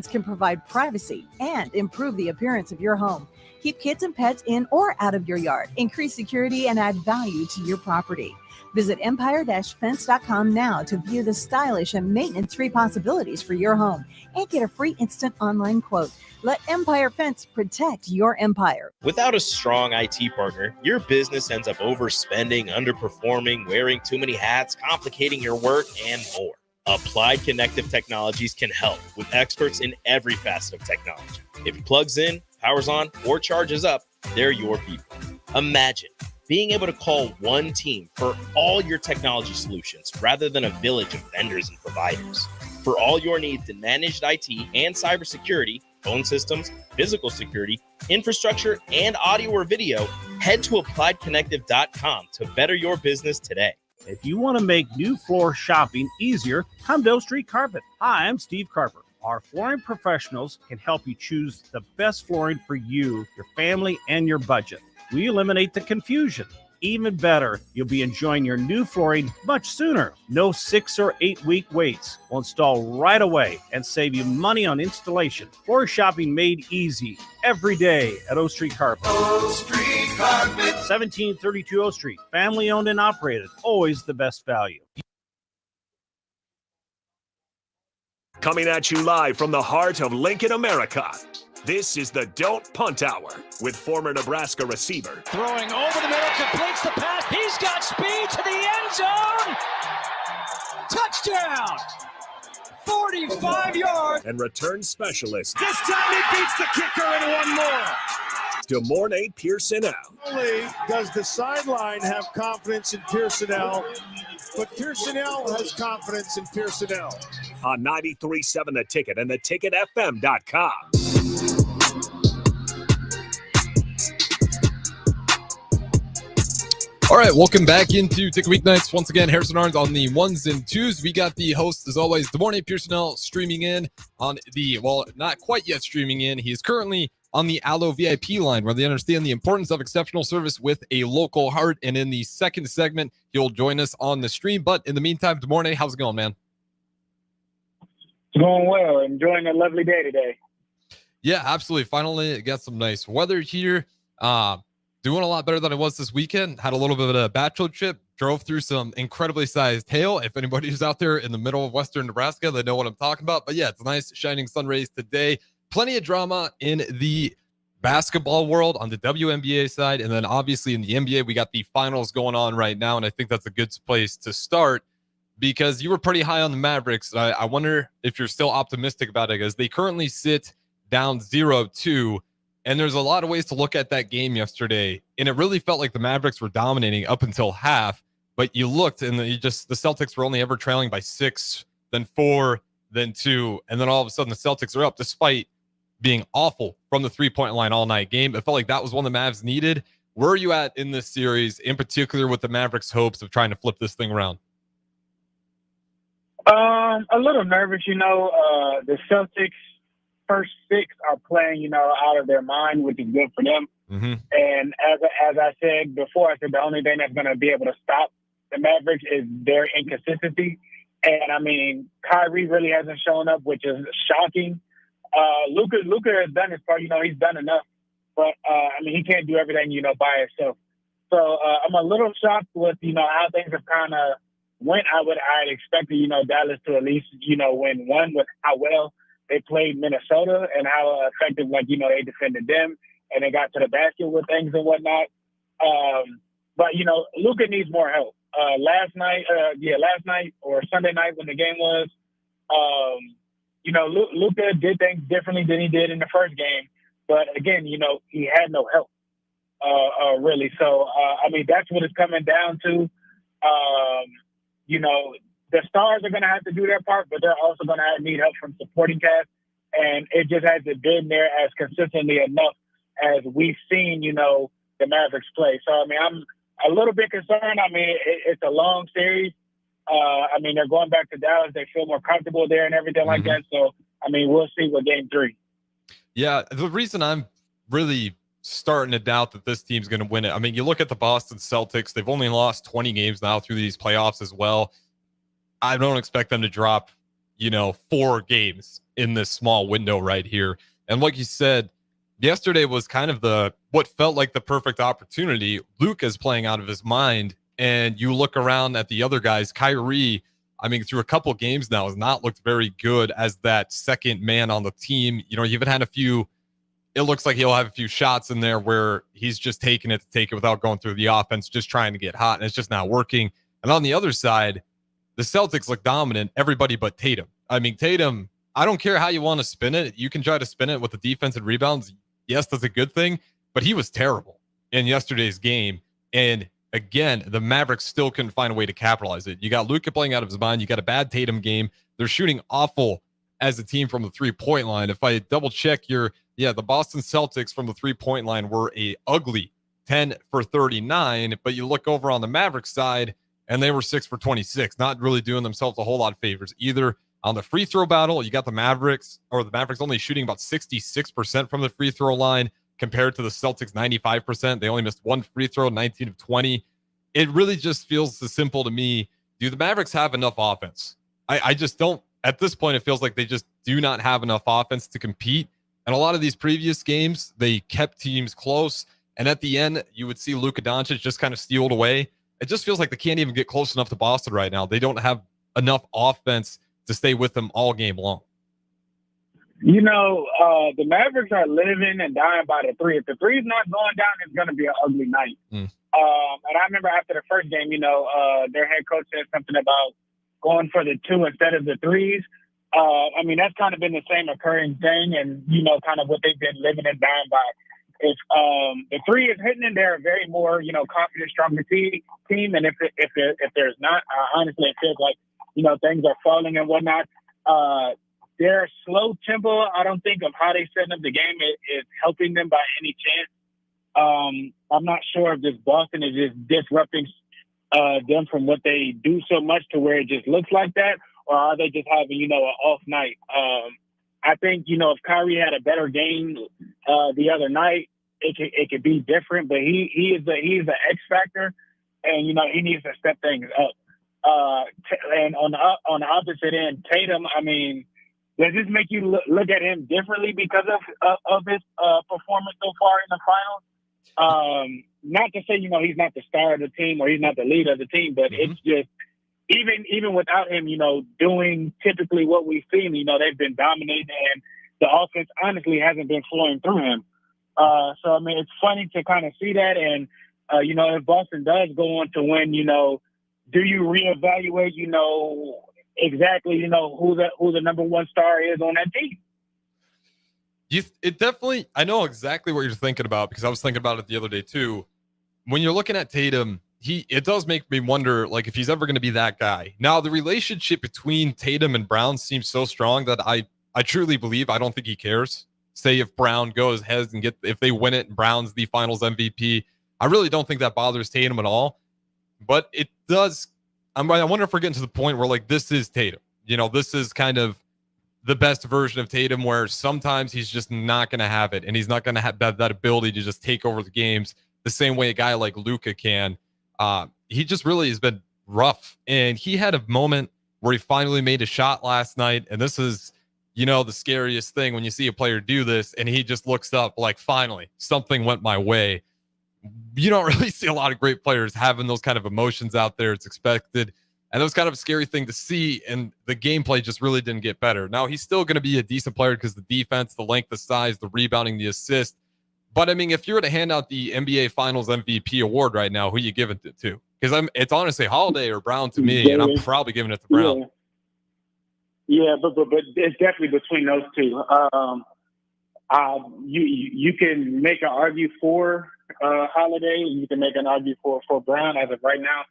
can provide privacy and improve the appearance of your home. Keep kids and pets in or out of your yard, increase security, and add value to your property. Visit empire-fence.com now to view the stylish and maintenance-free possibilities for your home and get a free instant online quote. Let Empire Fence protect your empire. Without a strong IT partner, your business ends up overspending, underperforming, wearing too many hats, complicating your work, and more. Applied Connective Technologies can help with experts in every facet of technology. If it plugs in, powers on, or charges up, they're your people. Imagine being able to call one team for all your technology solutions rather than a village of vendors and providers. For all your needs in managed IT and cybersecurity, phone systems, physical security, infrastructure, and audio or video, head to appliedconnective.com to better your business today. If you want to make new floor shopping easier, come to O Street Carpet. Hi, I'm Steve Carper. Our flooring professionals can help you choose the best flooring for you, your family, and your budget. We eliminate the confusion. Even better, you'll be enjoying your new flooring much sooner. No 6 or 8 week waits. We'll install right away and save you money on installation. Floor shopping made easy every day at O Street Carpet. O Street Carpet. 1732 O Street. Family owned and operated. Always the best value. Coming at you live from the heart of Lincoln, America. This is the Don't Punt Hour with former Nebraska receiver. Throwing over the middle, completes the pass. He's got speed to the end zone. Touchdown. 45 yards. And return specialist. This time he beats the kicker and one more. DeMornay Pierson-El. Not only does the sideline have confidence in Pierson-El, but Pierson-El has confidence in Pierson-El. On 93.7 The Ticket and theticketfm.com. All right, welcome back into Ticket Weeknights. Once again, Harrison Arns on the ones and twos. We got the host, as always, DeMornay Pierson-El, streaming in on the, well, not quite yet streaming in. He is currently on the Allo VIP line, where they understand the importance of exceptional service with a local heart. And in the second segment, he'll join us on the stream. But in the meantime, DeMornay, how's it going, man? It's going well. Enjoying a lovely day today. Yeah, absolutely. Finally, got some nice weather here. Doing a lot better than I was this weekend. Had a little bit of a bachelor trip. Drove through some incredibly sized hail. If anybody who's out there in the middle of western Nebraska, they know what I'm talking about. But yeah, it's nice shining sun rays today. Plenty of drama in the basketball world on the WNBA side. And then obviously in the NBA, we got the finals going on right now. And I think that's a good place to start because you were pretty high on the Mavericks. I wonder if you're still optimistic about it, because they currently sit down 0-2. And there's a lot of ways to look at that game yesterday. And it really felt like the Mavericks were dominating up until half. But you looked and the Celtics were only ever trailing by 6, then 4, then 2. And then all of a sudden the Celtics are up despite being awful from the three-point line all night game. It felt like that was one the Mavs needed. Where are you at in this series, in particular with the Mavericks' hopes of trying to flip this thing around? A little nervous, the Celtics first 6 are playing, out of their mind, which is good for them. Mm-hmm. And as I said before, I said the only thing that's going to be able to stop the Mavericks is their inconsistency. And I mean, Kyrie really hasn't shown up, which is shocking. Luka has done his part. He's done enough, but he can't do everything, by himself. So I'm a little shocked with how things have kind of went. I'd expected Dallas to at least win one with how well they played Minnesota and how effective they defended them and they got to the basket with things and whatnot. But Luka needs more help. Last night or Sunday night when the game was, Luka did things differently than he did in the first game. But again, he had no help, really. So, that's what it's coming down to. The stars are going to have to do their part, but they're also going to need help from supporting cast. And it just hasn't been there as consistently enough as we've seen, the Mavericks play. So, I'm a little bit concerned. It's a long series. They're going back to Dallas. They feel more comfortable there and everything like that. So, we'll see with game 3. Yeah, the reason I'm really starting to doubt that this team's going to win it, you look at the Boston Celtics. They've only lost 20 games now through these playoffs as well. I don't expect them to drop 4 games in this small window right here. And like you said, yesterday was kind of what felt like the perfect opportunity. Luke is playing out of his mind, and you look around at the other guys. Kyrie, through a couple games now, has not looked very good as that second man on the team. He even had it looks like he'll have a few shots in there where he's just taking it to take it without going through the offense, just trying to get hot, and it's just not working. And on the other side, the Celtics look dominant, everybody but Tatum. Tatum, I don't care how you want to spin it. You can try to spin it with the defense and rebounds. Yes, that's a good thing, but he was terrible in yesterday's game. And again, the Mavericks still couldn't find a way to capitalize it. You got Luka playing out of his mind. You got a bad Tatum game. They're shooting awful as a team from the 3-point line. If I double check the Boston Celtics from the 3-point line were a ugly 10 for 39, but you look over on the Mavericks side and they were 6 for 26, not really doing themselves a whole lot of favors either. On the free throw battle, you got the Mavericks only shooting about 66% from the free throw line compared to the Celtics 95%. They only missed 1 free throw, 19 of 20. It really just feels so simple to me. Do the Mavericks have enough offense? I just don't. At this point, it feels like they just do not have enough offense to compete. And a lot of these previous games, they kept teams close. And at the end, you would see Luka Doncic just kind of stealed away. It just feels like they can't even get close enough to Boston right now. They don't have enough offense to stay with them all game long. The Mavericks are living and dying by the three. If the three's not going down, it's going to be an ugly night. And I remember after the first game, their head coach said something about going for the 2 instead of the 3s. That's kind of been the same occurring thing, and, kind of what they've been living and dying by. If the 3 is hitting, and they're a very more, confident, stronger team. And if there's not, honestly, it feels like, things are falling and whatnot. Their slow tempo, I don't think, of how they set up the game is helping them by any chance. I'm not sure if this Boston is just disrupting them from what they do so much to where it just looks like that, or are they just having, an off night? I think, if Kyrie had a better game the other night, it could be different, but he's the X factor, and, he needs to step things up. And on the opposite end, Tatum, does this make you look at him differently because of his performance so far in the finals? Not to say, he's not the star of the team or he's not the leader of the team, but it's just, even without him, doing typically what we've seen, they've been dominating, and the offense honestly hasn't been flowing through him. It's funny to kind of see that. And, if Boston does go on to win, do you reevaluate, exactly, who the number one star is on that team? It definitely, I know exactly what you're thinking about, because I was thinking about it the other day too. When you're looking at Tatum, it does make me wonder, like, if he's ever going to be that guy. Now, the relationship between Tatum and Brown seems so strong that I truly believe, I don't think he cares. Say if Brown goes ahead and if they win it and Brown's the finals MVP, I really don't think that bothers Tatum at all. But it does. I wonder if we're getting to the point where, like, this is Tatum. This is kind of the best version of Tatum, where sometimes he's just not going to have it, and he's not going to have that ability to just take over the games the same way a guy like Luka can. He just really has been rough, and he had a moment where he finally made a shot last night, and this is, the scariest thing when you see a player do this, and he just looks up like, finally, something went my way. You don't really see a lot of great players having those kind of emotions out there. It's expected. And it was kind of a scary thing to see. And the gameplay just really didn't get better. Now, he's still going to be a decent player because the defense, the length, the size, the rebounding, the assist. But, if you were to hand out the NBA Finals MVP award right now, who you giving it to? Because it's honestly Holiday or Brown to me, and I'm probably giving it to Brown. Yeah, but it's definitely between those two. You can make an argue for Holiday, and you can make an argue for Brown. As of right now,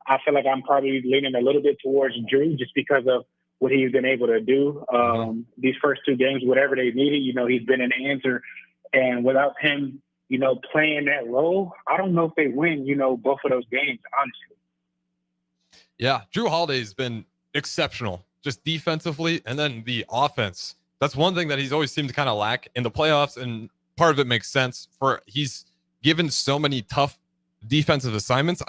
I feel like I'm probably leaning a little bit towards Drew, just because of what he's been able to do these first 2 games, whatever they needed. He's been an answer, and without him, playing that role, I don't know if they win, both of those games, honestly. Yeah, Drew Holiday's been exceptional, just defensively, and then the offense. That's one thing that he's always seemed to kind of lack in the playoffs, and part of it makes sense. He's given so many tough defensive assignments.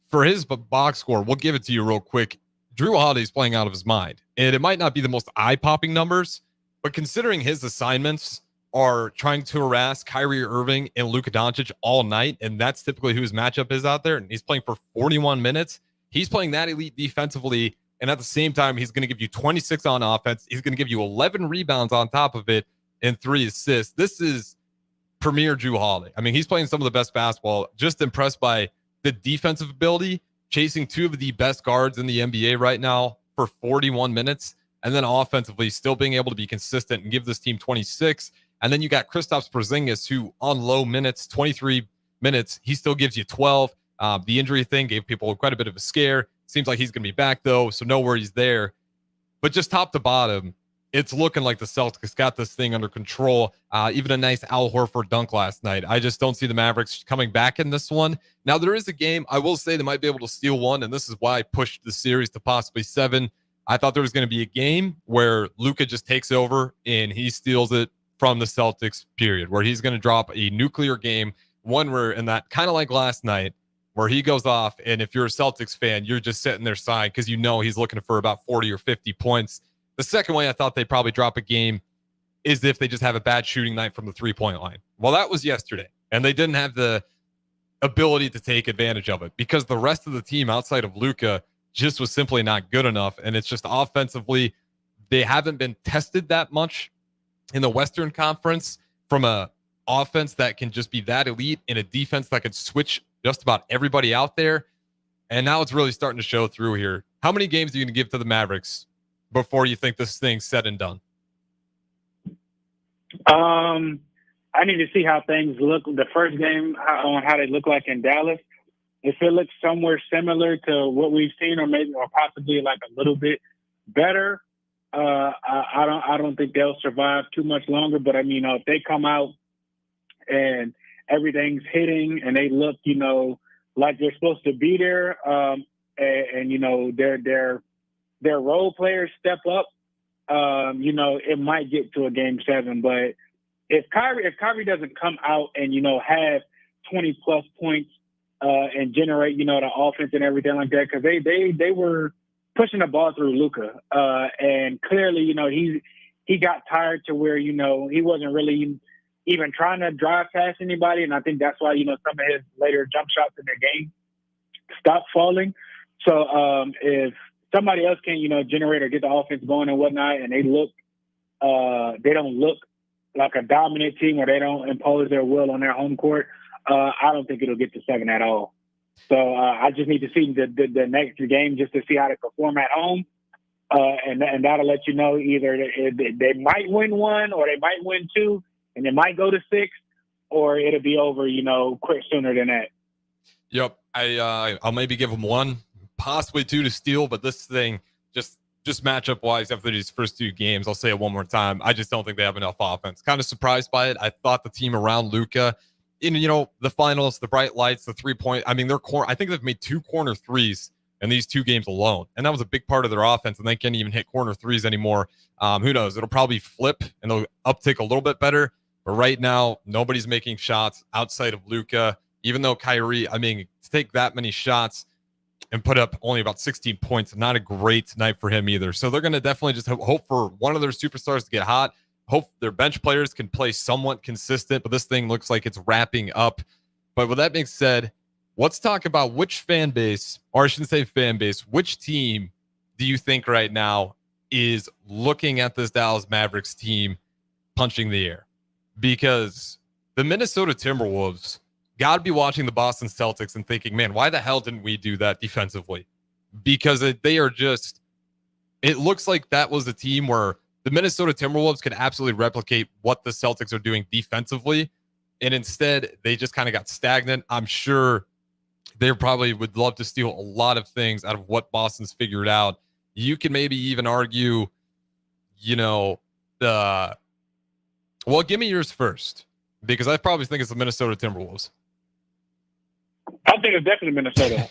For his box score, we'll give it to you real quick. Drew Holiday's playing out of his mind. And it might not be the most eye-popping numbers, but considering his assignments are trying to harass Kyrie Irving and Luka Doncic all night, and that's typically who his matchup is out there, and he's playing for 41 minutes. He's playing that elite defensively, and at the same time, he's going to give you 26 on offense. He's going to give you 11 rebounds on top of it and 3 assists. This is premier Drew Holiday. I mean, he's playing some of the best basketball. Just impressed by the defensive ability, chasing 2 of the best guards in the NBA right now for 41 minutes, and then offensively still being able to be consistent and give this team 26. And then you got Kristaps Porzingis, who on low minutes, 23 minutes, he still gives you 12. The injury thing gave people quite a bit of a scare. Seems like he's going to be back, though, so no worries there. But just top to bottom, it's looking like the Celtics got this thing under control. Even a nice Al Horford dunk last night. I just don't see the Mavericks coming back in this one. Now, there is a game. I will say they might be able to steal one, and this is why I pushed the series to possibly 7. I thought there was going to be a game where Luka just takes over and he steals it from the Celtics, period, where he's going to drop a nuclear game, one where, in that kind of like last night, where he goes off, and if you're a Celtics fan, you're just sitting there sighing because you know he's looking for about 40 or 50 points. The second way I thought they'd probably drop a game is if they just have a bad shooting night from the three-point line. Well, that was yesterday, and they didn't have the ability to take advantage of it because the rest of the team outside of Luka just was simply not good enough, and it's just offensively, they haven't been tested that much in the Western Conference from a offense that can just be that elite and a defense that can switch just about everybody out there. And now it's really starting to show through here. How many games are you going to give to the Mavericks before you think this thing's said and done? I need to see how things look. The first game, on how they look like in Dallas. If it looks somewhere similar to what we've seen, or maybe, or possibly like a little bit better, I don't think they'll survive too much longer. But I mean, if they come out and everything's hitting and they look, like they're supposed to be there, and their role players step up, it might get to a game 7. But if Kyrie doesn't come out and have 20 plus points and generate the offense and everything like that, because they were pushing the ball through Luka, and clearly he got tired to where he wasn't really even trying to drive past anybody, and I think that's why some of his later jump shots in the game stopped falling. So if somebody else can generate or get the offense going and whatnot, and they don't look like a dominant team, or they don't impose their will on their home court, I don't think it'll get to 7 at all. So I just need to see the next game just to see how they perform at home. And that'll let you know either they might win 1 or they might win 2 and they might go to 6, or it'll be over, quick sooner than that. Yep. I'll maybe give them 1, possibly 2 to steal, but this thing just matchup wise after these first 2 games, I'll say it one more time. I just don't think they have enough offense. Kind of surprised by it. I thought the team around Luka in, the finals, the bright lights, the 3-point, I mean, I think they've made 2 corner threes in these 2 games alone. And that was a big part of their offense, and they can't even hit corner threes anymore. Who knows? It'll probably flip and they'll uptick a little bit better. But right now, nobody's making shots outside of Luka, even though Kyrie, to take that many shots and put up only about 16 points, not a great night for him either. So they're going to definitely just hope for one of their superstars to get hot. Hope their bench players can play somewhat consistent, but this thing looks like it's wrapping up. But with that being said, let's talk about which fan base, or I shouldn't say fan base, which team do you think right now is looking at this Dallas Mavericks team punching the air? Because the Minnesota Timberwolves got to be watching the Boston Celtics and thinking, man, why the hell didn't we do that defensively? Because they are just, it looks like that was the team where the Minnesota Timberwolves could absolutely replicate what the Celtics are doing defensively. And instead, they just kind of got stagnant. I'm sure they probably would love to steal a lot of things out of what Boston's figured out. You can maybe even argue, well, give me yours first, because I probably think it's the Minnesota Timberwolves. I think it's definitely Minnesota.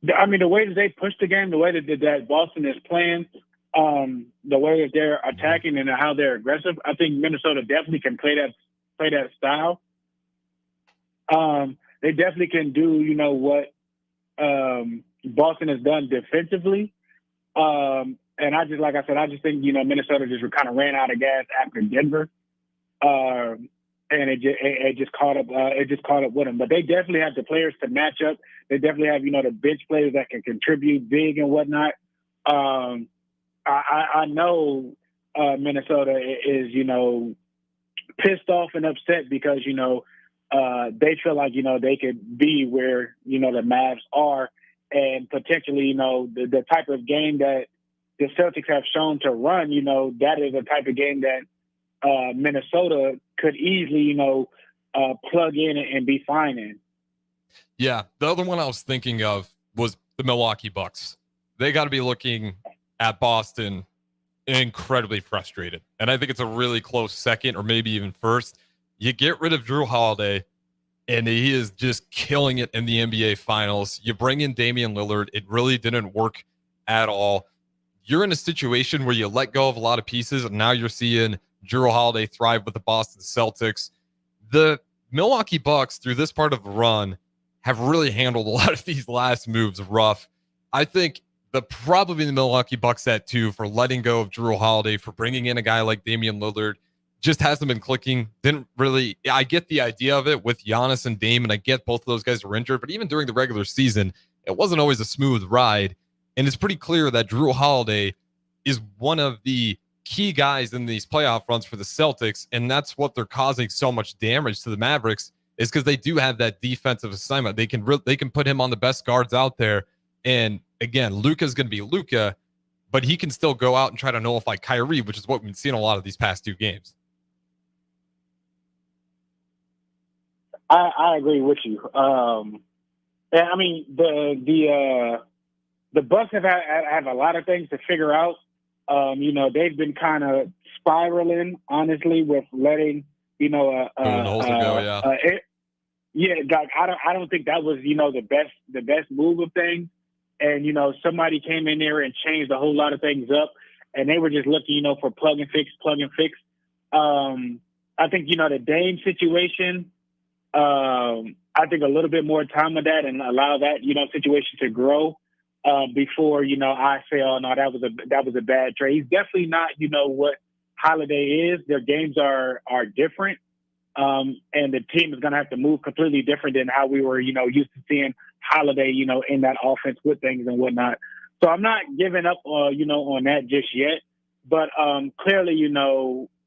The way that they push the game, the way that Boston is playing, the way that they're attacking and how they're aggressive, I think Minnesota definitely can play that style. They definitely can do, what Boston has done defensively. And I just think, Minnesota just kind of ran out of gas after Denver. And it just caught up with them. But they definitely have the players to match up. They definitely have, the bench players that can contribute big and whatnot. I know Minnesota is, pissed off and upset because, they feel like, they could be where, the Mavs are, and potentially, the type of game that the Celtics have shown to run, that is a type of game that Minnesota could easily, plug in and be fine in. Yeah, the other one I was thinking of was the Milwaukee Bucks. They got to be looking at Boston incredibly frustrated. And I think it's a really close second or maybe even first. You get rid of Drew Holiday, and he is just killing it in the NBA Finals. You bring in Damian Lillard. It really didn't work at all. You're in a situation where you let go of a lot of pieces, and now you're seeing Drew Holiday thrive with the Boston Celtics. The Milwaukee Bucks, through this part of the run, have really handled a lot of these last moves rough. I think probably the Milwaukee Bucks at 2 for letting go of Drew Holiday, for bringing in a guy like Damian Lillard, just hasn't been clicking. I get the idea of it with Giannis and Dame, and I get both of those guys were injured, but even during the regular season, it wasn't always a smooth ride. And it's pretty clear that Drew Holiday is one of the key guys in these playoff runs for the Celtics, and that's what they're causing so much damage to the Mavericks, is because they do have that defensive assignment. They can put him on the best guards out there. And again, Luka's going to be Luka, but he can still go out and try to nullify Kyrie, which is what we've seen a lot of these past 2 games. I agree with you. And I mean, the Bucks have a lot of things to figure out. They've been kind of spiraling, honestly, with letting go. I don't think that was the best move of things. And somebody came in there and changed a whole lot of things up, and they were just looking for plug and fix. I think the Dame situation. I think a little bit more time with that and allow that situation to grow before I say, oh no, that was a bad trade. He's definitely not what Holiday is. Their games are different, and the team is going to have to move completely different than how we were used to seeing Holiday in that offense with things and whatnot. So I'm not giving up on that just yet, but clearly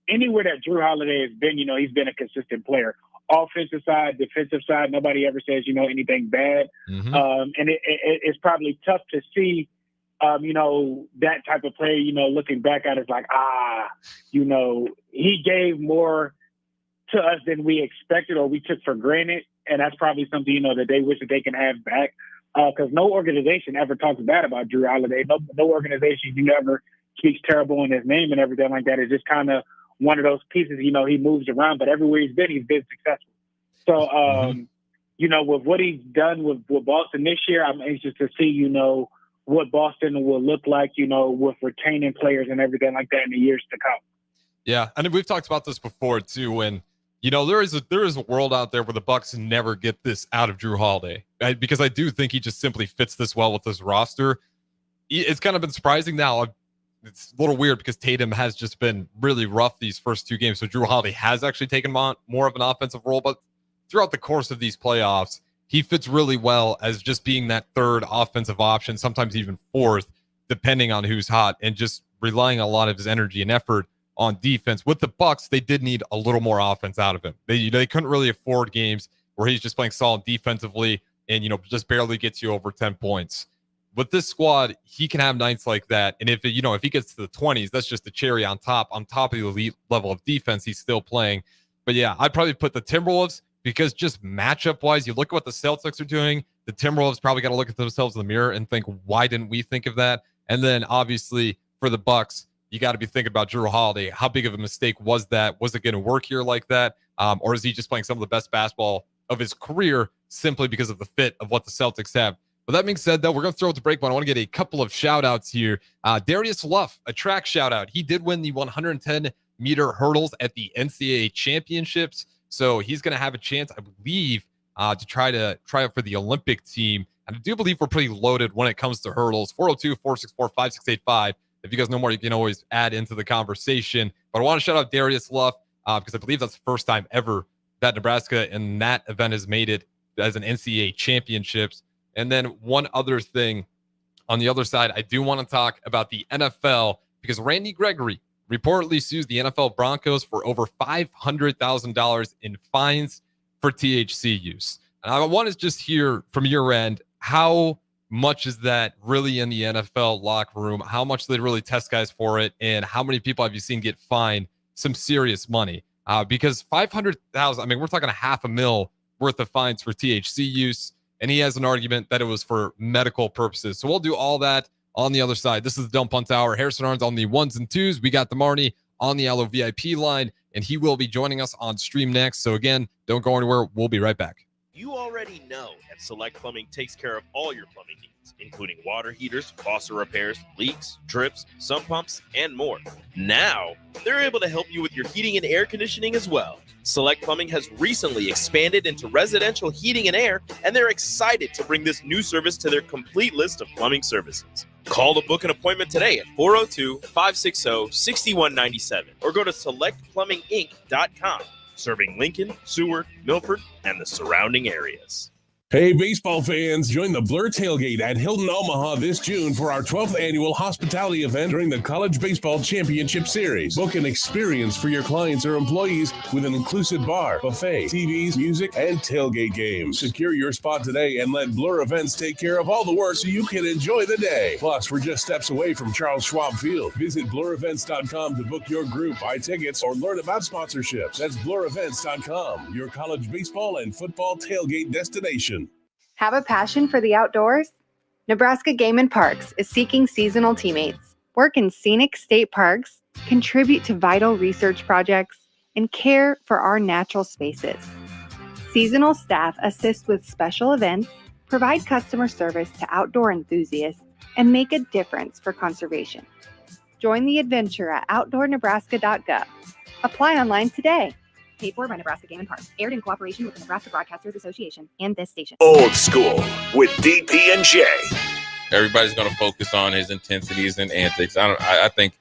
anywhere that Drew Holiday has been he's been a consistent player. Offensive side, defensive side, nobody ever says, anything bad. Mm-hmm. And it's probably tough to see, that type of player, looking back at it like, he gave more to us than we expected or we took for granted. And that's probably something, that they wish that they can have back. Because no organization ever talks bad about Drew Holiday. No organization ever speaks terrible in his name and everything like that. It's just kind of one of those pieces, he moves around, but everywhere he's been successful. So, with what he's done with Boston this year, I'm anxious to see, what Boston will look like, with retaining players and everything like that in the years to come. Yeah, and we've talked about this before too. When there is a world out there where the Bucks never get this out of Drew Holiday, right? Because I do think he just simply fits this well with this roster. It's kind of been surprising now. It's a little weird because Tatum has just been really rough these first 2 games. So Drew Holiday has actually taken on more of an offensive role, but throughout the course of these playoffs, he fits really well as just being that third offensive option, sometimes even fourth, depending on who's hot, and just relying a lot of his energy and effort on defense. With the Bucks, they did need a little more offense out of him. They couldn't really afford games where he's just playing solid defensively and just barely gets you over 10 points. With this squad, he can have nights like that. And if he gets to the 20s, that's just the cherry on top of the elite level of defense he's still playing. But yeah, I'd probably put the Timberwolves, because just matchup wise, you look at what the Celtics are doing. The Timberwolves probably got to look at themselves in the mirror and think, why didn't we think of that? And then obviously for the Bucks, you got to be thinking about Drew Holiday. How big of a mistake was that? Was it going to work here like that? Or is he just playing some of the best basketball of his career simply because of the fit of what the Celtics have? But that being said, though, we're going to throw it to break, but I want to get a couple of shout-outs here. Darius Luff, a track shout-out. He did win the 110-meter hurdles at the NCAA championships, so he's going to have a chance, I believe, to try out for the Olympic team And I do believe we're pretty loaded when it comes to hurdles. 402-464-5685. If you guys know more, you can always add into the conversation. But I want to shout out Darius Luff because I believe that's the first time ever that Nebraska in that event has made it as an NCAA championships. And then one other thing on the other side, I do want to talk about the NFL because Randy Gregory reportedly sues the NFL Broncos for over $500,000 in fines for THC use. And I want to just hear from your end, how much is that really in the NFL locker room? How much do they really test guys for it? And how many people have you seen get fined some serious money? Because $500,000, I mean, we're talking $500,000 worth of fines for THC use. And he has an argument that it was for medical purposes. So we'll do all that on the other side. This is the Don't Punt Hour. Harrison Arns on the ones and twos. We got the Marnie on the Allo VIP line, and he will be joining us on stream next. So again, don't go anywhere. We'll be right back. You already know that Select Plumbing takes care of all your plumbing needs, including water heaters, faucet repairs, leaks, drips, sump pumps, and more. Now, they're able to help you with your heating and air conditioning as well. Select Plumbing has recently expanded into residential heating and air, and they're excited to bring this new service to their complete list of plumbing services. Call to book an appointment today at 402-560-6197 or go to selectplumbinginc.com. Serving Lincoln, Seward, Milford, and the surrounding areas. Hey, baseball fans, join the Blur Tailgate at Hilton Omaha this June for our 12th annual hospitality event during the College Baseball Championship Series. Book an experience for your clients or employees with an inclusive bar, buffet, TVs, music, and tailgate games. Secure your spot today and let Blur Events take care of all the work so you can enjoy the day. Plus, we're just steps away from Charles Schwab Field. Visit blurevents.com to book your group, buy tickets, or learn about sponsorships. That's blurevents.com, your college baseball and football tailgate destination. Have a passion for the outdoors? Nebraska Game & Parks is seeking seasonal teammates. Work in scenic state parks, contribute to vital research projects, and care for our natural spaces. Seasonal staff assist with special events, provide customer service to outdoor enthusiasts, and make a difference for conservation. Join the adventure at outdoornebraska.gov. Apply online today. Paid for by Nebraska Game & Parks. Aired in cooperation with the Nebraska Broadcasters Association and this station. Old School with DP and J. Everybody's going to focus on his intensities and antics. I think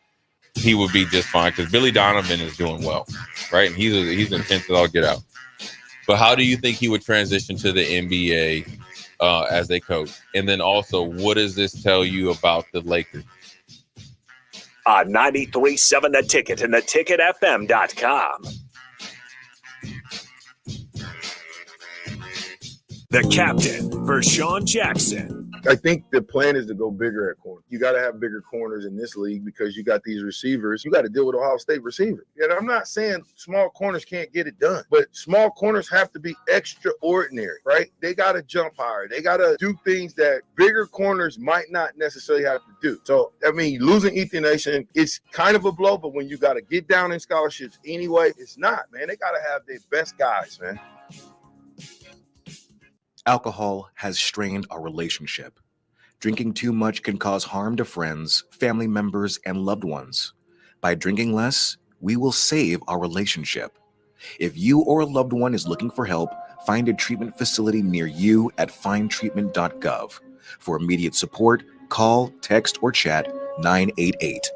he would be just fine because Billy Donovan is doing well, right? And he's intense as all get out. But how do you think he would transition to the NBA as a coach? And then also, what does this tell you about the Lakers? 93.7 The Ticket and theticketfm.com. The captain, Vershawn Jackson. I think the plan is to go bigger at corner. You got to have bigger corners in this league because you got these receivers. You got to deal with Ohio State receivers. And I'm not saying small corners can't get it done, but small corners have to be extraordinary, right? They got to jump higher. They got to do things that bigger corners might not necessarily have to do. So, I mean, losing Ethan Nation, it's kind of a blow, but when you got to get down in scholarships anyway, it's not, man. They got to have their best guys, man. Alcohol has strained our relationship. Drinking too much can cause harm to friends, family members, and loved ones. By drinking less, we will save our relationship. If you or a loved one is looking for help, find a treatment facility near you at findtreatment.gov. For immediate support, call, text, or chat 988.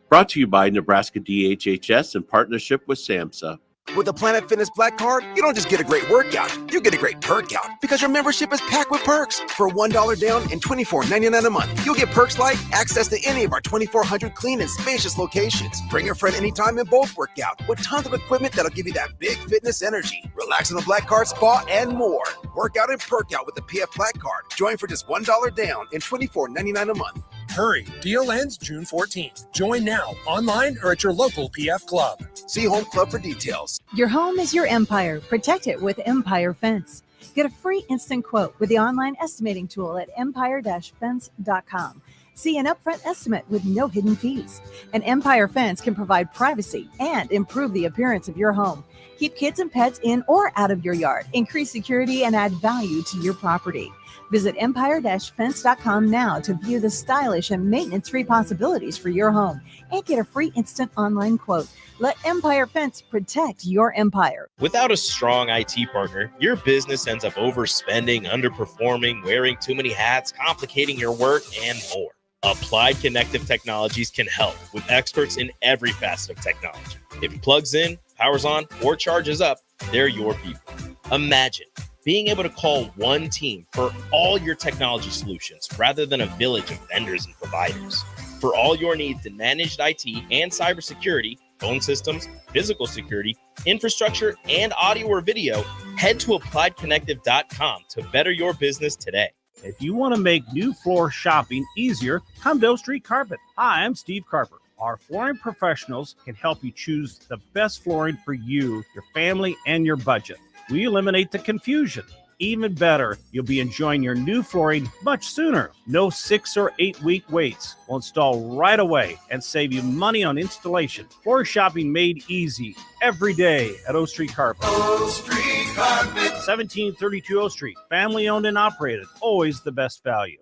Brought to you by Nebraska DHHS in partnership with SAMHSA. With the Planet Fitness Black Card, you don't just get a great workout, you get a great perk out because your membership is packed with perks. For $1 down and $24.99 a month, you'll get perks like access to any of our 2,400 clean and spacious locations. Bring your friend anytime and both work out with tons of equipment that'll give you that big fitness energy. Relax in the Black Card spa and more. Work out and perk out with the PF Black Card. Join for just $1 down and $24.99 a month. Hurry, deal ends June 14th. Join now, online or at your local PF Club. See Home Club for details. Your home is your empire. Protect it with Empire Fence. Get a free instant quote with the online estimating tool at empire-fence.com. See an upfront estimate with no hidden fees. An Empire Fence can provide privacy and improve the appearance of your home. Keep kids and pets in or out of your yard. Increase security and add value to your property. Visit empire-fence.com now to view the stylish and maintenance-free possibilities for your home and get a free instant online quote. Let Empire Fence protect your empire. Without a strong IT partner, your business ends up overspending, underperforming, wearing too many hats, complicating your work, and more. Applied Connective Technologies can help with experts in every facet of technology. If it plugs in, powers on, or charges up, they're your people. Imagine being able to call one team for all your technology solutions rather than a village of vendors and providers. For all your needs in managed IT and cybersecurity, phone systems, physical security, infrastructure, and audio or video, head to appliedconnective.com to better your business today. If you want to make new floor shopping easier, come to Oak Street Carpet. Hi, I'm Steve Carper. Our flooring professionals can help you choose the best flooring for you, your family, and your budget. We eliminate the confusion. Even better, you'll be enjoying your new flooring much sooner. No 6 or 8 week waits. We'll install right away and save you money on installation. Floor shopping made easy every day at O Street Carpet. O Street Carpet. 1732 O Street. Family owned and operated. Always the best value.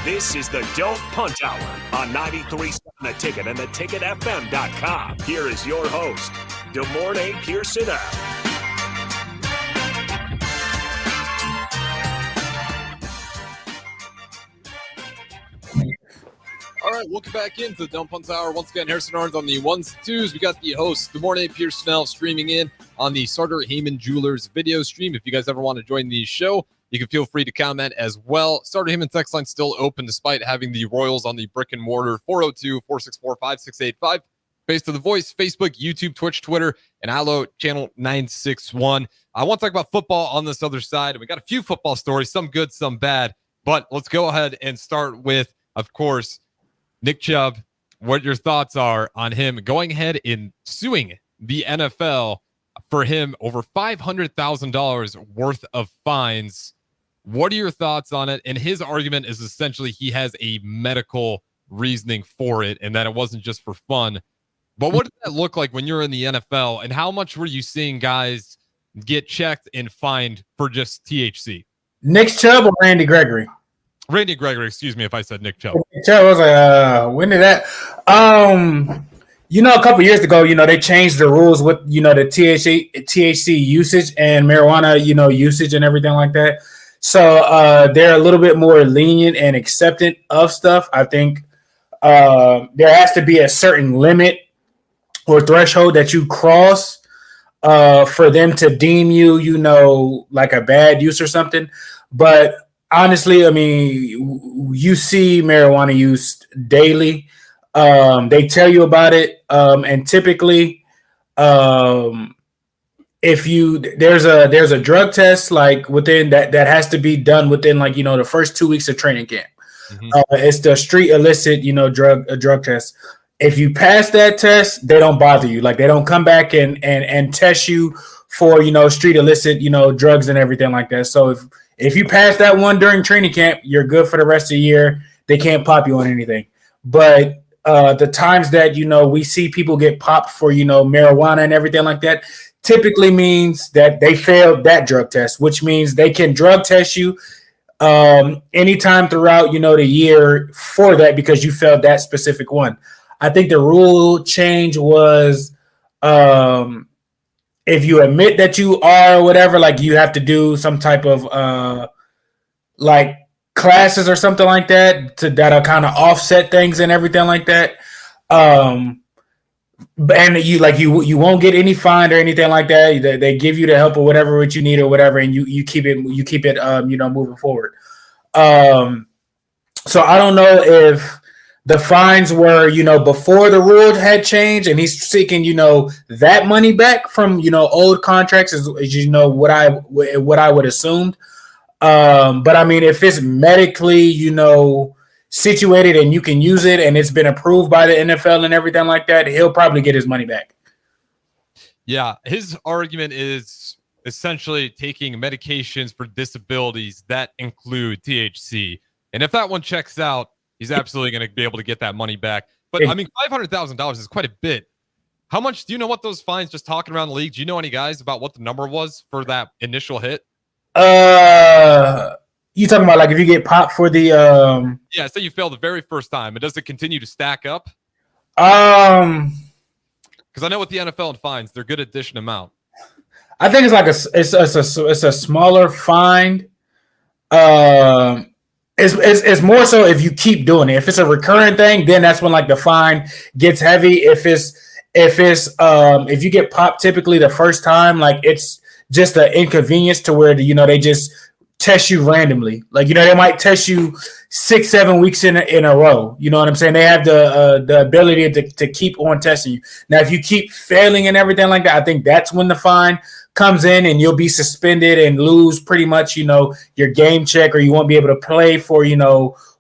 This is the Don't Punt Hour on 93.7 The Ticket and theticketfm.com. Here is your host, DeMornay Pierson-El. All right, welcome back into the Don't Punt Hour. Once again, Harrison Arns on the ones and twos. We got the host, DeMornay Pierson-El, streaming in on the Sartor Heyman Jewelers video stream. If you guys ever want to join the show, you can feel free to comment as well. Sartor Heyman text line still open despite having the Royals on the brick and mortar. 402-464-5685. Face to the Voice, Facebook, YouTube, Twitch, Twitter, and Allo channel 961. I want to talk about football on this other side. We got a few football stories, some good, some bad. But let's go ahead and start with, of course, Nick Chubb. What your thoughts are on him going ahead and suing the NFL for him over $500,000 worth of fines. What are your thoughts on it? And his argument is essentially he has a medical reasoning for it and that it wasn't just for fun. But what did that look like when you're in the NFL? And how much were you seeing guys get checked and fined for just THC? Nick Chubb or Randy Gregory? Randy Gregory, excuse me if I said Nick Chubb. Nick Chubb, I was like, when did that? A couple years ago, they changed the rules with, the THC usage and marijuana, usage and everything like that. So they're a little bit more lenient and acceptant of stuff. I think there has to be a certain limit or threshold that you cross for them to deem you, like a bad use or something. But honestly, I mean, you see marijuana use daily. They tell you about it. And typically, if there's a drug test like within that has to be done within the first 2 weeks of training camp. Mm-hmm. It's the street illicit drug test. If you pass that test, they don't bother you. Like they don't come back and test you for street illicit drugs and everything like that. So if you pass that one during training camp, you're good for the rest of the year. They can't pop you on anything. But the times that we see people get popped for marijuana and everything like that typically means that they failed that drug test, which means they can drug test you anytime throughout the year for that because you failed that specific one. I think the rule change was if you admit that you are or whatever, like you have to do some type of like classes or something like that that'll kind of offset things and everything like that. And you won't get any fine or anything like that. They give you the help or whatever what you need or whatever, and you keep it moving forward. So I don't know if the fines were before the rule had changed, and he's seeking that money back from old contracts is what I would assume. But I mean, if it's medically situated and you can use it and it's been approved by the NFL and everything like that, he'll probably get his money back. Yeah, his argument is essentially taking medications for disabilities that include THC. And if that one checks out, he's absolutely going to be able to get that money back. But I mean, $500,000 is quite a bit How much do you know what those fines, just talking around the league? Do you know any guys about what the number was for that initial hit? You talking about like if you get popped for the Yeah, say you fail the very first time, and does it continue to stack up? Because I know with the NFL and fines, they're good addition amount. I think it's like it's a smaller fine. It's more so if you keep doing it. If it's a recurring thing, then that's when like the fine gets heavy. If you get popped typically the first time, like it's just an inconvenience to where they just test you randomly. Like they might test you 6-7 weeks in a row. You know what I'm saying? They have the ability to keep on testing you. Now, if you keep failing and everything like that, I think that's when the fine comes in and you'll be suspended and lose pretty much your game check, or you won't be able to play for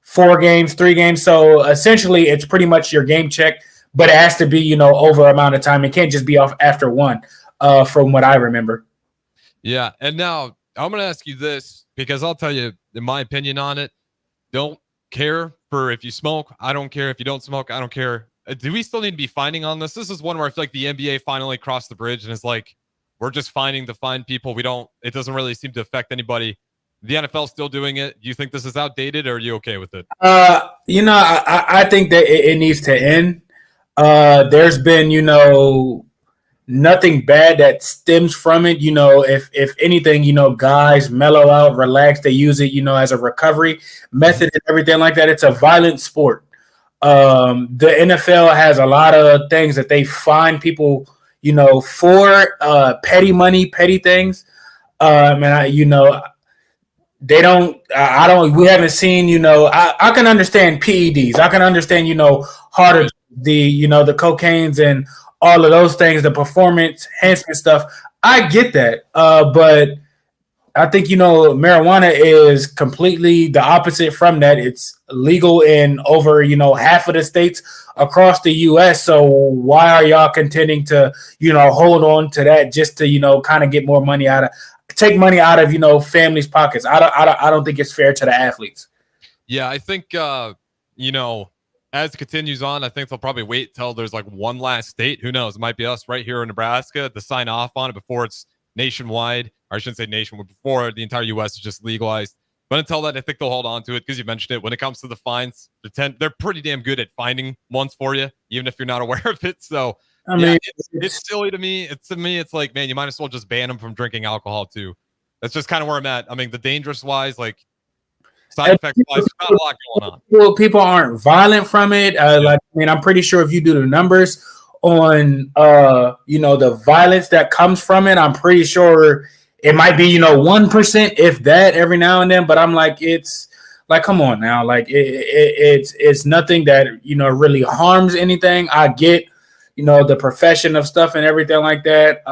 4 games, 3 games. So essentially, it's pretty much your game check. But it has to be, over amount of time. It can't just be off after one, from what I remember. Yeah, and now I'm going to ask you this, because I'll tell you, in my opinion on it, don't care for if you smoke. I don't care if you don't smoke. I don't care. Do we still need to be fining on this? This is one where I feel like the NBA finally crossed the bridge and is like, we're just fining to find people. It doesn't really seem to affect anybody. The NFL still doing it. Do you think this is outdated, or are you okay with it? I think that it needs to end. There's been, nothing bad that stems from it. If anything, guys mellow out, relax. They use it, as a recovery method and everything like that. It's a violent sport. The NFL has a lot of things that they fine people, for petty money, petty things. We haven't seen, I can understand PEDs. I can understand, harder, the cocaines and all of those things, the performance enhancement stuff. I get that. But I think, marijuana is completely the opposite from that. It's legal in over, half of the states across the U.S. So why are y'all contending to, hold on to that just to, kind of get more money take money out of, families' pockets? I don't think it's fair to the athletes. Yeah, I think, as it continues on, I think they'll probably wait till there's like one last state. Who knows? It might be us right here in Nebraska to sign off on it before it's nationwide. Or I shouldn't say nationwide, before the entire U.S. is just legalized. But until then, I think they'll hold on to it, because you mentioned it. When it comes to the fines, they're pretty damn good at finding ones for you, even if you're not aware of it. So I mean, it's silly to me. It's like, man, you might as well just ban them from drinking alcohol too. That's just kind of where I'm at. I mean, the dangerous wise, like side effects wise, there's not a lot going on. Well, people aren't violent from it. I'm pretty sure if you do the numbers on, the violence that comes from it, I'm pretty sure it might be, 1%, if that, every now and then. But I'm like, it's like, come on now. Like it's nothing that, really harms anything. I get, the profession of stuff and everything like that.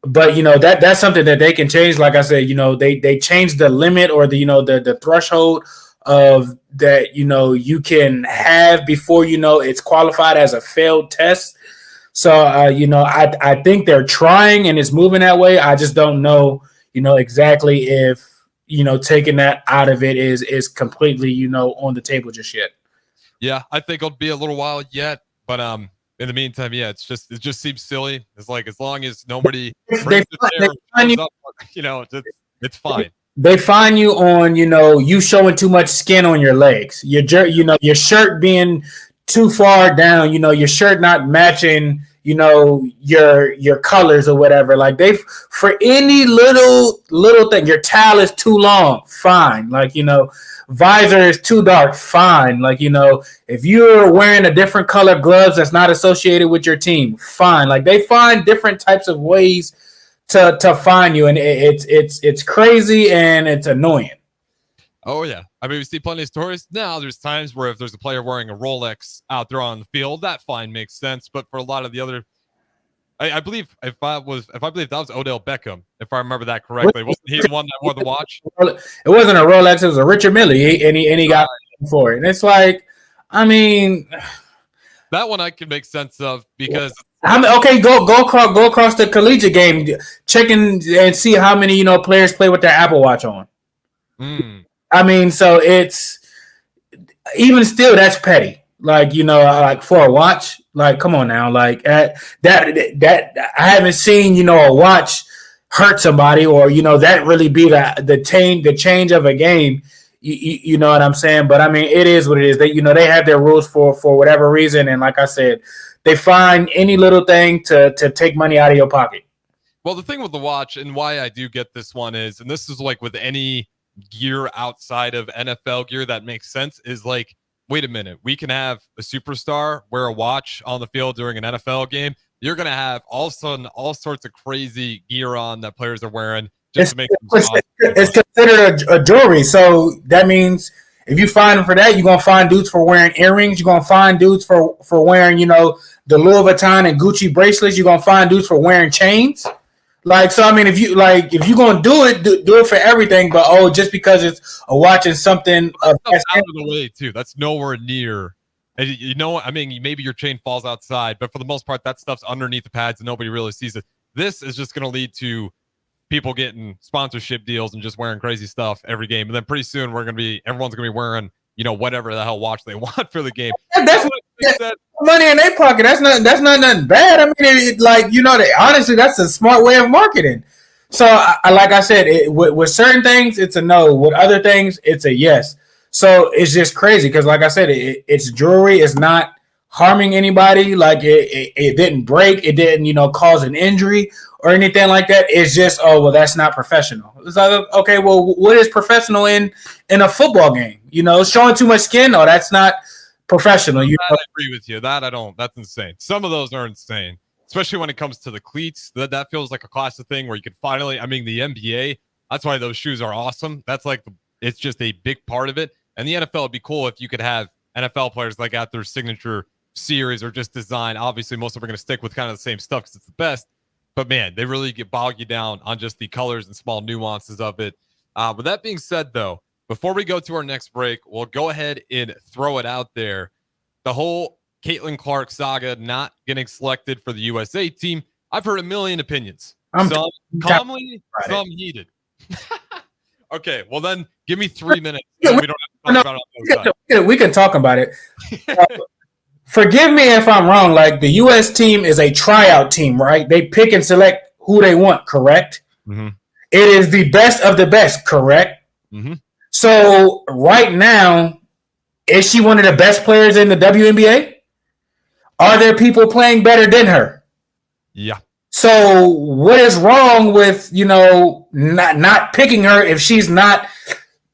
But that's something that they can change. Like I said, they changed the limit, or the threshold of that you can have before it's qualified as a failed test. So I think they're trying and it's moving that way. I just don't know exactly if taking that out of it is completely on the table just yet. Yeah, I think it'll be a little while yet, but in the meantime, yeah, it just seems silly. It's like, as long as nobody brings it up, it's fine. They fine you on, you showing too much skin on your legs. Your shirt being too far down, your shirt not matching, your colors or whatever. Like for any little thing, your towel is too long, fine. Like, visor is too dark, fine. Like, if you're wearing a different color gloves that's not associated with your team, fine. Like, they find different types of ways to find you, and it's crazy and it's annoying. Oh yeah, I mean, we see plenty of stories. Now there's times where if there's a player wearing a Rolex out there on the field, that fine makes sense. But for a lot of the other, I believe if that was Odell Beckham, if I remember that correctly, wasn't he the one that wore the watch? It wasn't a Rolex; it was a Richard Mille, and he got for it. And it's like, I mean, that one I can make sense of, because okay, go across the collegiate game, checking and see how many players play with their Apple Watch on. I mean, so it's even still, that's petty. Like, like for a watch, Like, come on now. Like that I haven't seen, a watch hurt somebody or, that really be the change of a game. You know what I'm saying? But I mean, it is what it is. They have their rules for whatever reason. And like I said, they find any little thing to take money out of your pocket. Well, the thing with the watch and why I do get this one is, and this is like with any gear outside of NFL gear that makes sense, is like, wait a minute, we can have a superstar wear a watch on the field during an NFL game. You're going to have all of a sudden all sorts of crazy gear on that players are wearing just to make them it's considered a jewelry. So that means if you find them for that, you're going to find dudes for wearing earrings. You're going to find dudes for wearing, the Louis Vuitton and Gucci bracelets. You're going to find dudes for wearing chains. Like, so, I mean, if you're going to do it, do it for everything. But, just because it's a watch and something. Out of the way, too. That's nowhere near. And I mean, maybe your chain falls outside, but for the most part, that stuff's underneath the pads and nobody really sees it. This is just going to lead to people getting sponsorship deals and just wearing crazy stuff every game. And then pretty soon everyone's going to be wearing, whatever the hell watch they want for the game. That's money in their pocket. That's not nothing bad. I mean, honestly, that's a smart way of marketing. So, like I said, with certain things, it's a no. With other things, it's a yes. So it's just crazy because, like I said, it's jewelry. It's not harming anybody. Like it didn't break. It didn't, cause an injury or anything like that. It's just, that's not professional. It's like, okay, well, what is professional in a football game? Showing too much skin? No, that's not professional. I agree with you. That I don't. That's insane. Some of those are insane, especially when it comes to the cleats. That feels like a classic thing where you could finally. I mean, the NBA. That's why those shoes are awesome. That's like it's just a big part of it. And the NFL would be cool if you could have NFL players like at their signature series or just design. Obviously, most of them are going to stick with kind of the same stuff because it's the best. But man, they really bog you down on just the colors and small nuances of it. With that being said, though, before we go to our next break, we'll go ahead and throw it out there. The whole Caitlin Clark saga not getting selected for the USA team. I've heard a million opinions. Some calmly, some heated. Okay, well then give me 3 minutes. We don't have to talk about it. We can talk about it. Forgive me if I'm wrong. Like the U.S. team is a tryout team, right? They pick and select who they want, correct? Mm-hmm. It is the best of the best, correct? Mm-hmm. So right now, is she one of the best players in the WNBA? Are there people playing better than her? Yeah. So what is wrong with, not picking her if she's not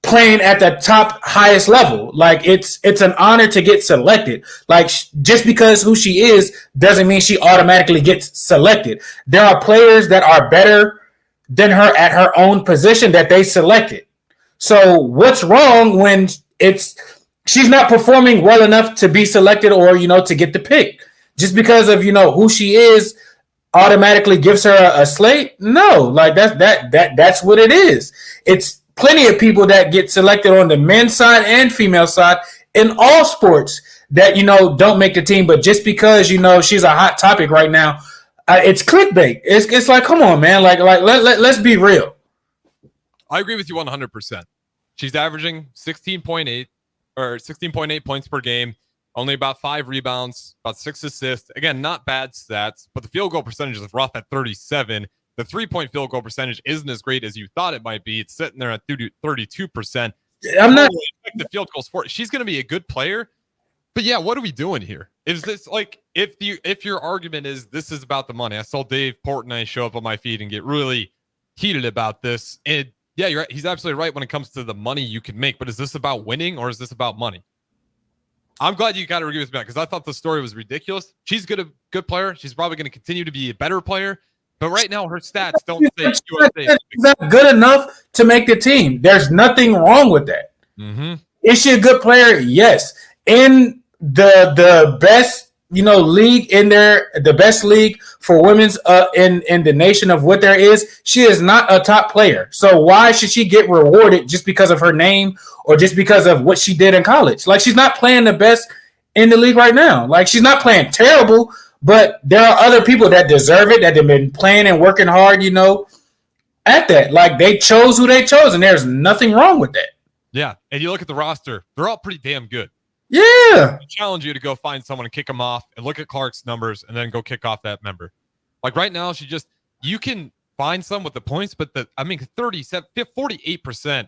playing at the top highest level? Like it's an honor to get selected. Like just because who she is doesn't mean she automatically gets selected. There are players that are better than her at her own position that they selected. So what's wrong when she's not performing well enough to be selected or, to get the pick? Just because of, who she is automatically gives her a slate? No, like that's what it is. It's plenty of people that get selected on the men's side and female side in all sports that, don't make the team. But just because, she's a hot topic right now, it's clickbait. It's like, come on, man. Like let's be real. I agree with you 100%. She's averaging 16.8 points per game, only about 5 rebounds, about 6 assists. Again, not bad stats, but the field goal percentage is rough at 37. The 3-point field goal percentage isn't as great as you thought it might be. It's sitting there at 32%. I'm not the field goals for it. She's going to be a good player. But yeah, what are we doing here? Is this like if your argument is this is about the money? I saw Dave Portnoy show up on my feed and get really heated about this. And yeah, you're right. He's absolutely right when it comes to the money you can make. But is this about winning or is this about money? I'm glad you kind of agree with me because I thought the story was ridiculous. She's a good player. She's probably going to continue to be a better player. But right now, her stats don't say USA. She's not good enough to make the team. There's nothing wrong with that. Mm-hmm. Is she a good player? Yes. In the best, league in there, the best league for women's in the nation of what there is, she is not a top player. So why should she get rewarded just because of her name or just because of what she did in college? Like she's not playing the best in the league right now. Like she's not playing terrible, but there are other people that deserve it that have been playing and working hard, at that. Like they chose who they chose, and there's nothing wrong with that. Yeah, and you look at the roster; they're all pretty damn good. Yeah. I challenge you to go find someone and kick them off and look at Clark's numbers and then go kick off that member. Like right now, you can find some with the points, but 48%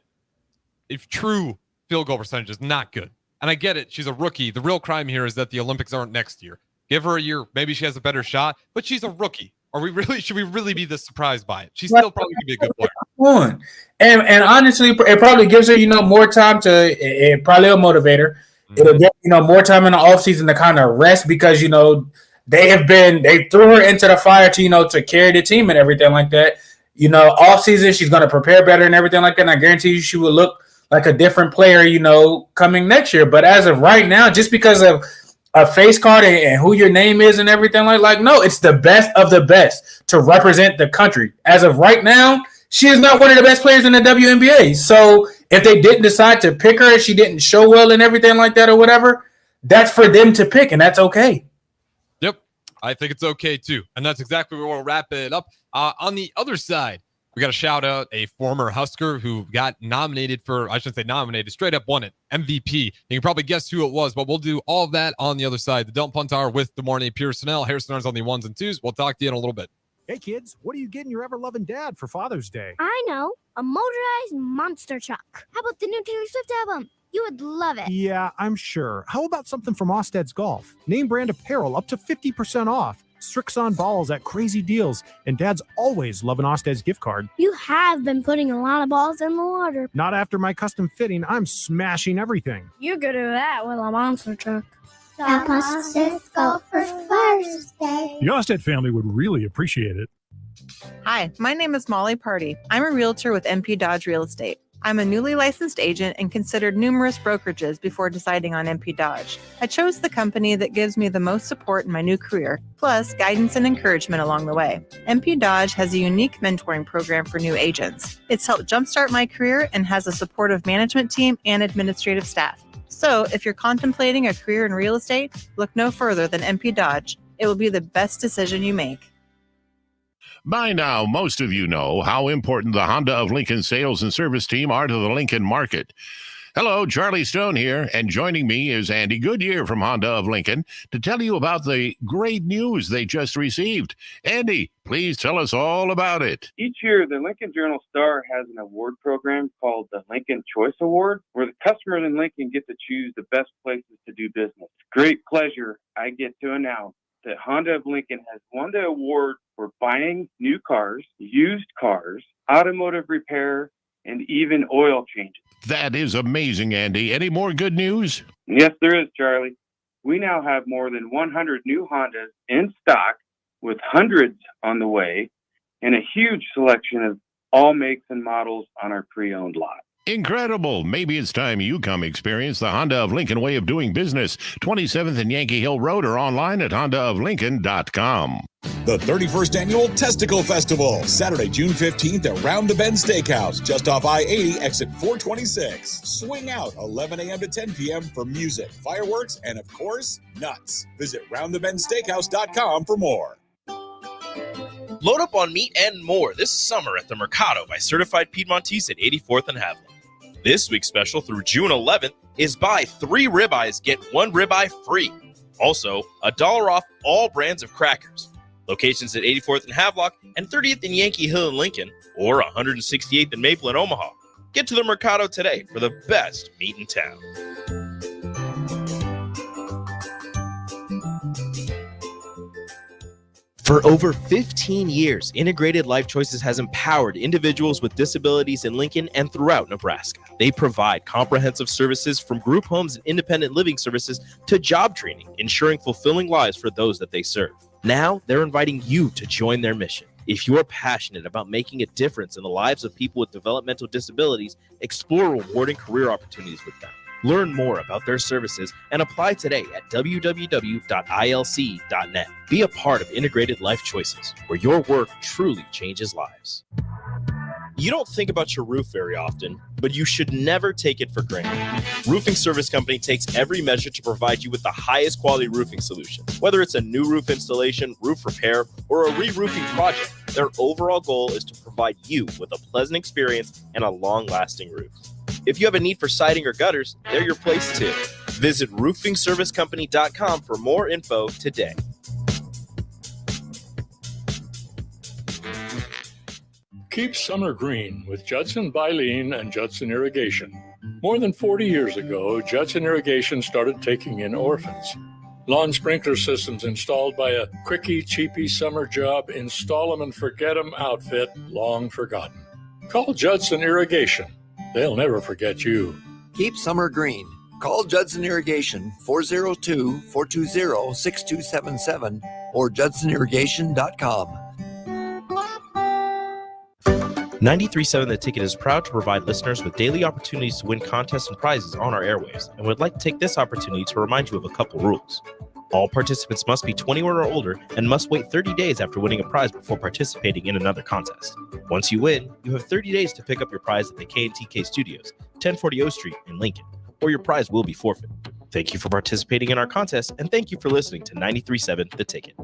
if true field goal percentage is not good. And I get it. She's a rookie. The real crime here is that the Olympics aren't next year. Give her a year. Maybe she has a better shot, but she's a rookie. Should we really be this surprised by it? She's still probably going to be a good player. And honestly, it probably gives her, more time it probably will motivate her. It'll get, more time in the offseason to kind of rest because, they threw her into the fire to carry the team and everything like that. Off season, she's going to prepare better and everything like that. And I guarantee you she will look like a different player, coming next year. But as of right now, just because of a face card and who your name is and everything like no, it's the best of the best to represent the country. As of right now, she is not one of the best players in the WNBA. So if they didn't decide to pick her, she didn't show well and everything like that or whatever, that's for them to pick, and that's okay. Yep, I think it's okay too. And that's exactly where we'll wrap it up. On the other side, we got to shout out a former Husker who got nominated straight up won it, MVP. You can probably guess who it was, but we'll do all of that on the other side. The Don't Punt Hour with the morning Pierson-El. Harrison Arns on the 1s and 2s. We'll talk to you in a little bit. Hey, kids, what are you getting your ever-loving dad for Father's Day? I know, a motorized monster truck. How about the new Taylor Swift album? You would love it. Yeah, I'm sure. How about something from Osted's Golf? Name brand apparel up to 50% off. Strixon balls at crazy deals. And Dad's always love an Osted's gift card. You have been putting a lot of balls in the water. Not after my custom fitting. I'm smashing everything. You're good at that with a monster truck. Shop Osted's Golf for Father's Day. The Osted family would really appreciate it. Hi, my name is Molly Party. I'm a realtor with MP Dodge Real Estate. I'm a newly licensed agent and considered numerous brokerages before deciding on MP Dodge. I chose the company that gives me the most support in my new career, plus guidance and encouragement along the way. MP Dodge has a unique mentoring program for new agents. It's helped jumpstart my career and has a supportive management team and administrative staff. So if you're contemplating a career in real estate, look no further than MP Dodge. It will be the best decision you make. By now, most of you know how important the Honda of Lincoln sales and service team are to the Lincoln market. Hello, Charlie Stone here, and joining me is Andy Goodyear from Honda of Lincoln to tell you about the great news they just received. Andy, please tell us all about it. Each year, the Lincoln Journal-Star has an award program called the Lincoln Choice Award, where the customers in Lincoln get to choose the best places to do business. Great pleasure I get to announce that Honda of Lincoln has won the award for buying new cars, used cars, automotive repair, and even oil changes. That is amazing, Andy. Any more good news? Yes, there is, Charlie. We now have more than 100 new Hondas in stock, with hundreds on the way, and a huge selection of all makes and models on our pre-owned lot. Incredible. Maybe it's time you come experience the Honda of Lincoln way of doing business. 27th and Yankee Hill Road or online at hondaoflincoln.com. The 31st Annual Testicle Festival, Saturday, June 15th at Round the Bend Steakhouse, just off I-80, exit 426. Swing out 11 a.m. to 10 p.m. for music, fireworks, and of course, nuts. Visit roundthebendsteakhouse.com for more. Load up on meat and more this summer at the Mercado by Certified Piedmontese at 84th and Haviland. This week's special through June 11th is buy 3 ribeyes, get 1 ribeye free. Also, $1 off all brands of crackers. Locations at 84th and Havelock and 30th and Yankee Hill in Lincoln, or 168th and Maple in Omaha. Get to the Mercado today for the best meat in town. For over 15 years, Integrated Life Choices has empowered individuals with disabilities in Lincoln and throughout Nebraska. They provide comprehensive services from group homes and independent living services to job training, ensuring fulfilling lives for those that they serve. Now, they're inviting you to join their mission. If you're passionate about making a difference in the lives of people with developmental disabilities, explore rewarding career opportunities with them. Learn more about their services and apply today at www.ilc.net. Be a part of Integrated Life Choices, where your work truly changes lives. You don't think about your roof very often, but you should never take it for granted. Roofing Service Company takes every measure to provide you with the highest quality roofing solution. Whether it's a new roof installation, roof repair, or a re-roofing project, their overall goal is to provide you with a pleasant experience and a long-lasting roof. If you have a need for siding or gutters, they're your place too. Visit roofingservicecompany.com for more info today. Keep summer green with Judson Baleen and Judson Irrigation. More than 40 years ago, Judson Irrigation started taking in orphans. Lawn sprinkler systems installed by a quickie, cheapy summer job, install 'em and forget 'em outfit, long forgotten. Call Judson Irrigation. They'll never forget you. Keep summer green. Call Judson Irrigation 402-420-6277 or judsonirrigation.com. 93.7 The Ticket is proud to provide listeners with daily opportunities to win contests and prizes on our airwaves, and would like to take this opportunity to remind you of a couple rules. All participants must be 21 or older and must wait 30 days after winning a prize before participating in another contest. Once you win, you have 30 days to pick up your prize at the K&TK Studios, 1040 O Street in Lincoln, or your prize will be forfeit. Thank you for participating in our contest, and thank you for listening to 93.7 The Ticket.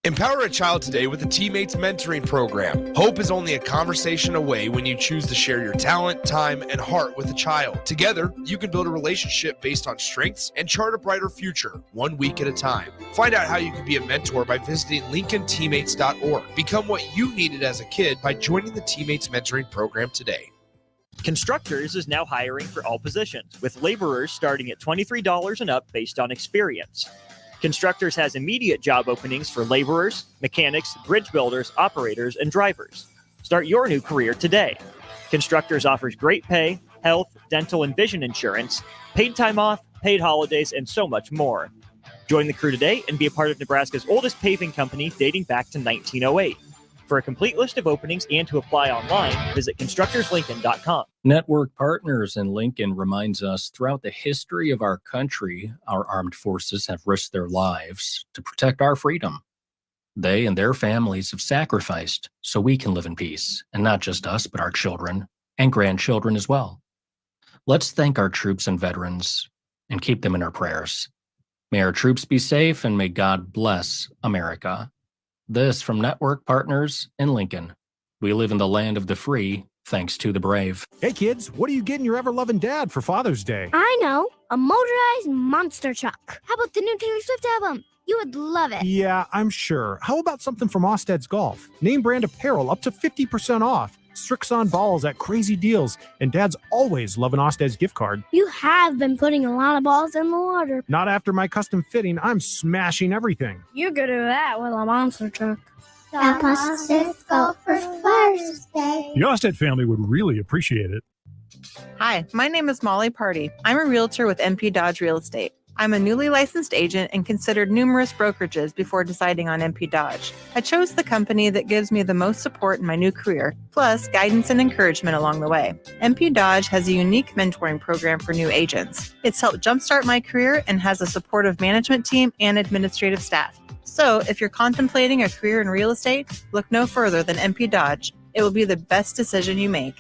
Empower a child today with the Teammates Mentoring Program. Hope is only a conversation away when you choose to share your talent, time, and heart with a child. Together, you can build a relationship based on strengths and chart a brighter future, 1 week at a time. Find out how you can be a mentor by visiting LincolnTeammates.org. Become what you needed as a kid by joining the Teammates Mentoring Program today. Constructors is now hiring for all positions, with laborers starting at $23 and up based on experience. Constructors has immediate job openings for laborers, mechanics, bridge builders, operators, and drivers. Start your new career today. Constructors offers great pay, health, dental, and vision insurance, paid time off, paid holidays, and so much more. Join the crew today and be a part of Nebraska's oldest paving company dating back to 1908. For a complete list of openings and to apply online, visit constructorslincoln.com. Network Partners in Lincoln reminds us throughout the history of our country, our armed forces have risked their lives to protect our freedom. They and their families have sacrificed so we can live in peace, and not just us, but our children and grandchildren as well. Let's thank our troops and veterans and keep them in our prayers. May our troops be safe and may God bless America. This from Network Partners in Lincoln. We live in the land of the free, thanks to the brave. Hey kids, what are you getting your ever-loving dad for Father's Day? I know, a motorized monster truck. How about the new Taylor Swift album? You would love it. Yeah, I'm sure. How about something from Osted's Golf? Name brand apparel up to 50% off. Strixon balls at crazy deals. And dads always love an Osted's gift card. You have been putting a lot of balls in the water. Not after my custom fitting. I'm smashing everything. You could do that with a monster truck. Stop Osted's Golf for Father's Day. The Osted family would really appreciate it. Hi, my name is Molly Party. I'm a realtor with MP Dodge Real Estate. I'm a newly licensed agent and considered numerous brokerages before deciding on MP Dodge. I chose the company that gives me the most support in my new career, plus guidance and encouragement along the way. MP Dodge has a unique mentoring program for new agents. It's helped jumpstart my career and has a supportive management team and administrative staff. So if you're contemplating a career in real estate, look no further than MP Dodge. It will be the best decision you make.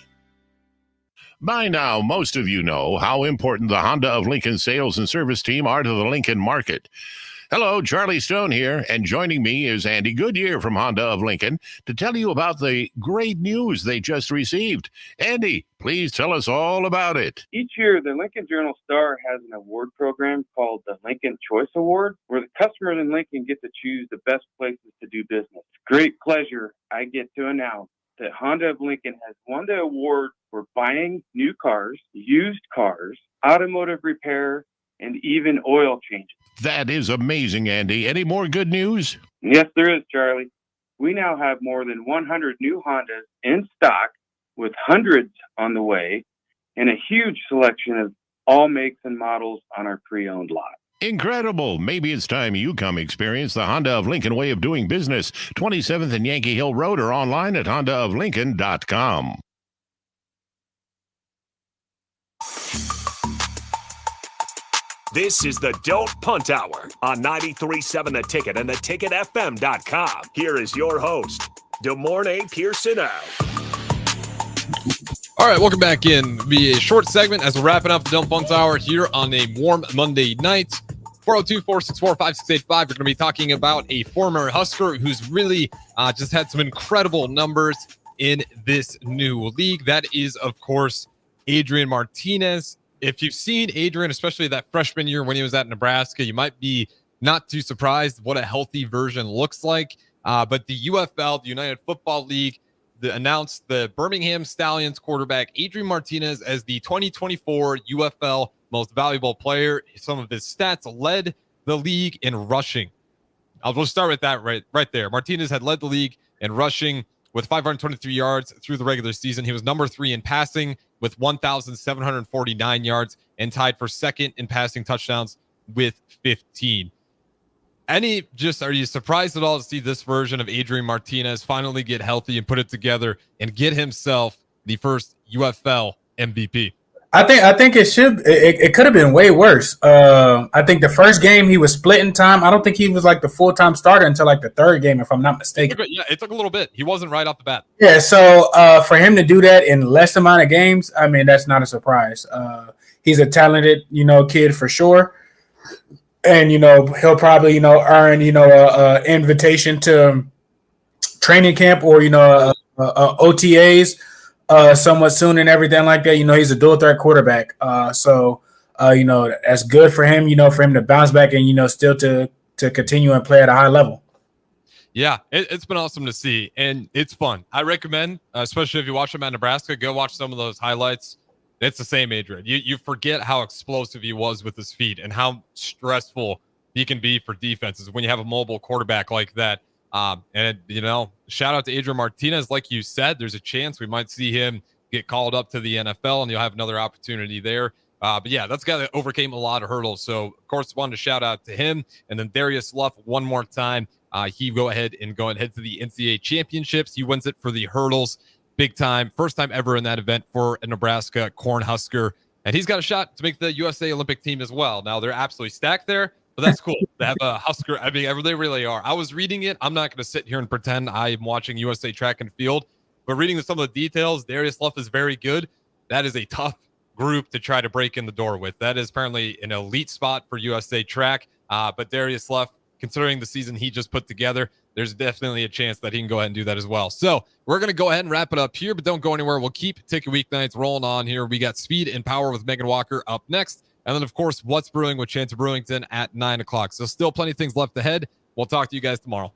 By now, most of you know how important the Honda of Lincoln sales and service team are to the Lincoln market. Hello, Charlie Stone here, and joining me is Andy Goodyear from Honda of Lincoln to tell you about the great news they just received. Andy, please tell us all about it. Each year, the Lincoln Journal-Star has an award program called the Lincoln Choice Award, where the customers in Lincoln get to choose the best places to do business. Great pleasure I get to announce that Honda of Lincoln has won the award for buying new cars, used cars, automotive repair, and even oil changes. That is amazing, Andy. Any more good news? Yes, there is, Charlie. We now have more than 100 new Hondas in stock, with hundreds on the way, and a huge selection of all makes and models on our pre-owned lot. Incredible. Maybe it's time you come experience the Honda of Lincoln way of doing business. 27th and Yankee Hill Road, or online at hondaoflincoln.com. This is the Don't Punt Hour on 93.7 The Ticket and theticketfm.com. Here is your host, Pierson-El. All right, welcome back in. It'll be a short segment as we're wrapping up the Don't Punt Hour here on a warm Monday night. 402-464-5685. We're going to be talking about a former Husker who's really just had some incredible numbers in this new league. That is, of course, Adrian Martinez. If you've seen Adrian, especially that freshman year when he was at Nebraska, you might be not too surprised what a healthy version looks like. But the UFL, the United Football League, announced the Birmingham Stallions quarterback Adrian Martinez as the 2024 UFL Most Valuable Player. Some of his stats led the league in rushing. I'll just start with that right there. Martinez had led the league in rushing with 523 yards through the regular season. He was number 3 in passing with 1,749 yards and tied for second in passing touchdowns with 15. Are you surprised at all to see this version of Adrian Martinez finally get healthy and put it together and get himself the first UFL MVP? I think it could have been way worse. I think the first game he was splitting time. I don't think he was like the full-time starter until like the third game, if I'm not mistaken. It took a little bit. He wasn't right off the bat. Yeah, so for him to do that in less amount of games, I mean, that's not a surprise. He's a talented, kid for sure. And, he'll probably, earn, a invitation to training camp or, OTAs somewhat soon and everything like that. He's a dual threat quarterback. So that's good for him, for him to bounce back and, still to continue and play at a high level. Yeah, it's been awesome to see. And it's fun. I recommend, especially if you watch him at Nebraska, go watch some of those highlights. It's the same Adrian. You forget how explosive he was with his feet and how stressful he can be for defenses when you have a mobile quarterback like that. And shout out to Adrian Martinez. Like you said, there's a chance we might see him get called up to the NFL and you'll have another opportunity there. But yeah, that's a guy that overcame a lot of hurdles. So of course, wanted to shout out to him. And then Darius Luff one more time. He go ahead to the NCAA championships. He wins it for the hurdles. Big time. First time ever in that event for a Nebraska Cornhusker. And he's got a shot to make the USA Olympic team as well. Now, they're absolutely stacked there, but that's cool to have a Husker. I mean, they really are. I was reading it. I'm not going to sit here and pretend I'm watching USA track and field, but reading some of the details, Darius Luff is very good. That is a tough group to try to break in the door with. That is apparently an elite spot for USA track. But Darius Luff, considering the season he just put together, there's definitely a chance that he can go ahead and do that as well. So we're going to go ahead and wrap it up here, but don't go anywhere. We'll keep Ticket Weeknights rolling on here. We got Speed and Power with Megan Walker up next. And then, of course, What's Brewing with Chance of Brewington at 9 o'clock. So still plenty of things left ahead. We'll talk to you guys tomorrow.